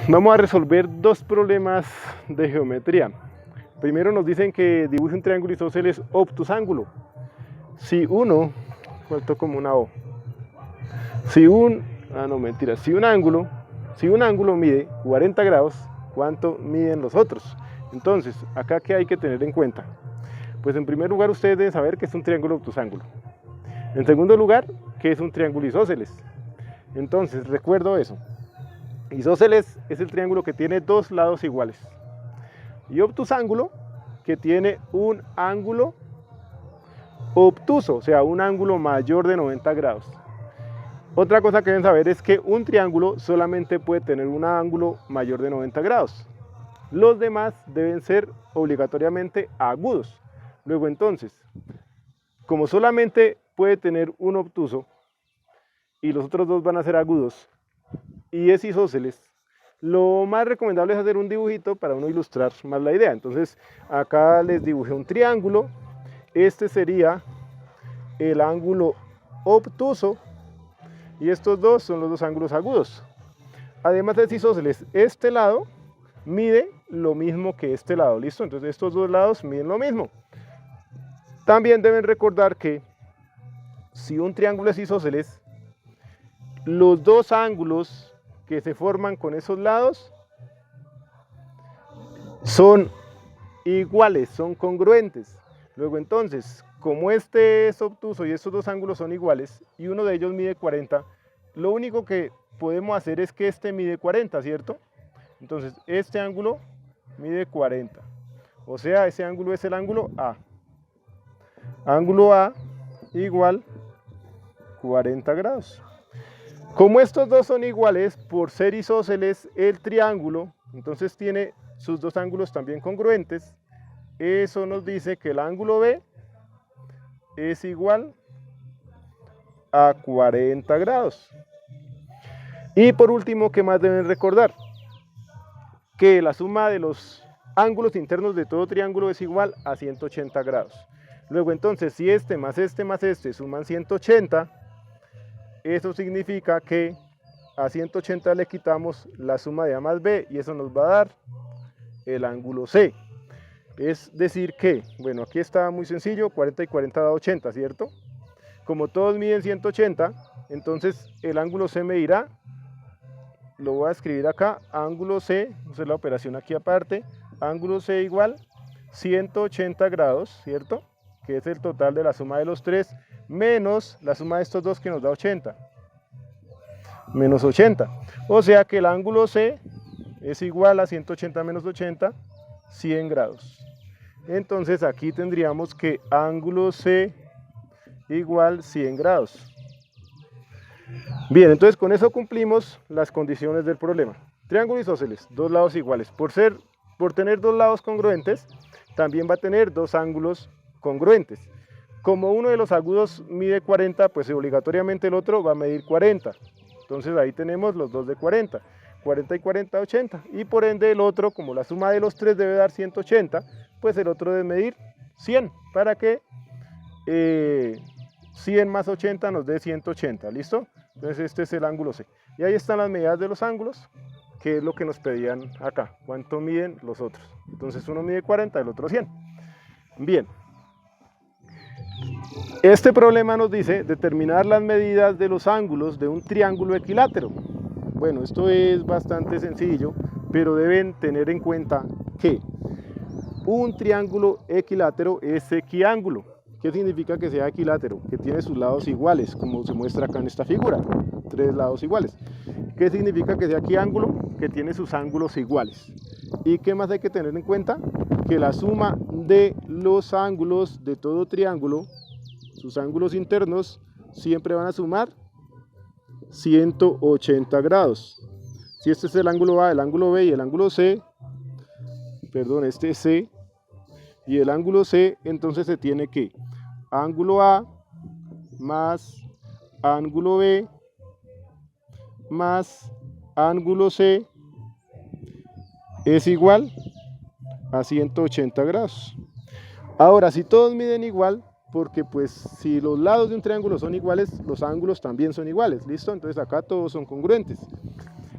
Vamos a resolver dos problemas de geometría. Primero nos dicen que dibuje un triángulo isósceles obtusángulo. Si uno, faltó como una O. Si un ángulo mide 40 grados, ¿cuánto miden los otros? Entonces, acá ¿qué hay que tener en cuenta? Pues en primer lugar ustedes deben saber que es un triángulo obtusángulo. En segundo lugar, que es un triángulo isósceles. Entonces, recuerdo eso. Isósceles es el triángulo que tiene dos lados iguales. Y obtusángulo, que tiene un ángulo obtuso, o sea, un ángulo mayor de 90 grados. Otra cosa que deben saber es que un triángulo solamente puede tener un ángulo mayor de 90 grados. Los demás deben ser obligatoriamente agudos. Luego entonces, como solamente puede tener un obtuso y los otros dos van a ser agudos y es isósceles, lo más recomendable es hacer un dibujito para uno ilustrar más la idea. Entonces acá les dibujé un triángulo. Este sería el ángulo obtuso y estos dos son los dos ángulos agudos. Además es isósceles, este lado mide lo mismo que este lado, ¿listo? Entonces estos dos lados miden lo mismo. También deben recordar que si un triángulo es isósceles, los dos ángulos que se forman con esos lados son iguales, son congruentes. Luego entonces, como este es obtuso y estos dos ángulos son iguales y uno de ellos mide 40, lo único que podemos hacer es que este mide 40, ¿cierto? Entonces este ángulo mide 40, o sea, ese ángulo es el ángulo A. Ángulo A igual 40 grados. Como estos dos son iguales, por ser isósceles el triángulo, entonces tiene sus dos ángulos también congruentes. Eso nos dice que el ángulo B es igual a 40 grados. Y por último, ¿qué más deben recordar? Que la suma de los ángulos internos de todo triángulo es igual a 180 grados. Luego entonces, si este más este suman 180, eso significa que a 180 le quitamos la suma de A más B y eso nos va a dar el ángulo C. Es decir que, bueno, aquí está muy sencillo, 40 y 40 da 80, ¿cierto? Como todos miden 180, entonces el ángulo C medirá, lo voy a escribir acá, ángulo C, vamos a hacer la operación aquí aparte, ángulo C igual 180 grados, ¿cierto? Que es el total de la suma de los tres, menos la suma de estos dos que nos da 80, menos 80. O sea que el ángulo C es igual a 180 menos 80, 100 grados. Entonces aquí tendríamos que ángulo C igual 100 grados. Bien, entonces con eso cumplimos las condiciones del problema. Triángulo isósceles, dos lados iguales. Por tener dos lados congruentes, también va a tener dos ángulos congruentes. Como uno de los agudos mide 40, pues obligatoriamente el otro va a medir 40. Entonces ahí tenemos los dos de 40. 40 y 40, 80. Y por ende el otro, como la suma de los tres debe dar 180, pues el otro debe medir 100, para que 100 más 80 nos dé 180, ¿listo? Entonces este es el ángulo C. Y ahí están las medidas de los ángulos, que es lo que nos pedían acá. ¿Cuánto miden los otros? Entonces uno mide 40, el otro 100. Bien. Este problema nos dice determinar las medidas de los ángulos de un triángulo equilátero. Bueno, esto es bastante sencillo, pero deben tener en cuenta que un triángulo equilátero es equiángulo. ¿Qué significa que sea equilátero? Que tiene sus lados iguales, como se muestra acá en esta figura, tres lados iguales. ¿Qué significa que sea equiángulo? Que tiene sus ángulos iguales. ¿Y qué más hay que tener en cuenta? Que la suma de los ángulos de todo triángulo, sus ángulos internos, siempre van a sumar 180 grados. Si este es el ángulo A, el ángulo B y el ángulo C, perdón, este es C, y el ángulo C, entonces se tiene que ángulo A más ángulo B más ángulo C es igual a 180 grados. Ahora, si todos miden igual, porque pues si los lados de un triángulo son iguales, los ángulos también son iguales, ¿listo? Entonces acá todos son congruentes.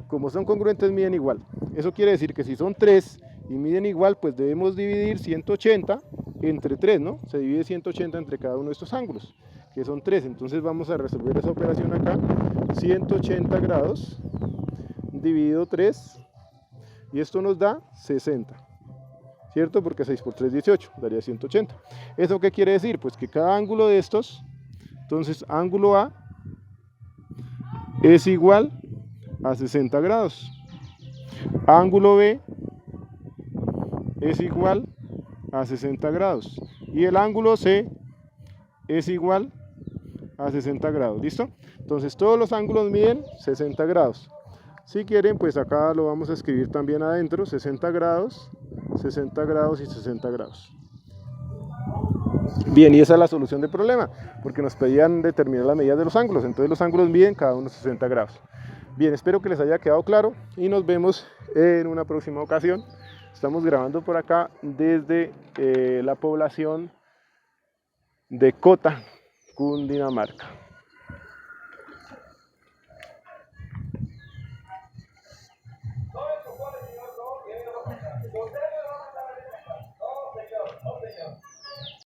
como son congruentes miden igual. Eso quiere decir que si son 3 y miden igual, pues debemos dividir 180 entre 3, ¿no? Se divide 180 entre cada uno de estos ángulos, que son 3. Entonces vamos a resolver esa operación acá. 180 grados dividido 3, y esto nos da 60, ¿cierto? Porque 6 por 3, 18, daría 180. ¿Eso qué quiere decir? Pues que cada ángulo de estos, entonces ángulo A es igual a 60 grados. Ángulo B es igual a 60 grados. Y el ángulo C es igual a 60 grados. ¿Listo? Entonces todos los ángulos miden 60 grados. Si quieren, pues acá lo vamos a escribir también adentro: 60 grados, 60 grados y 60 grados. Bien, y esa es la solución del problema, porque nos pedían determinar las medidas de los ángulos. Entonces los ángulos miden cada uno 60 grados. Bien, espero que les haya quedado claro y nos vemos en una próxima ocasión. Estamos grabando por acá desde la población de Cota, Cundinamarca.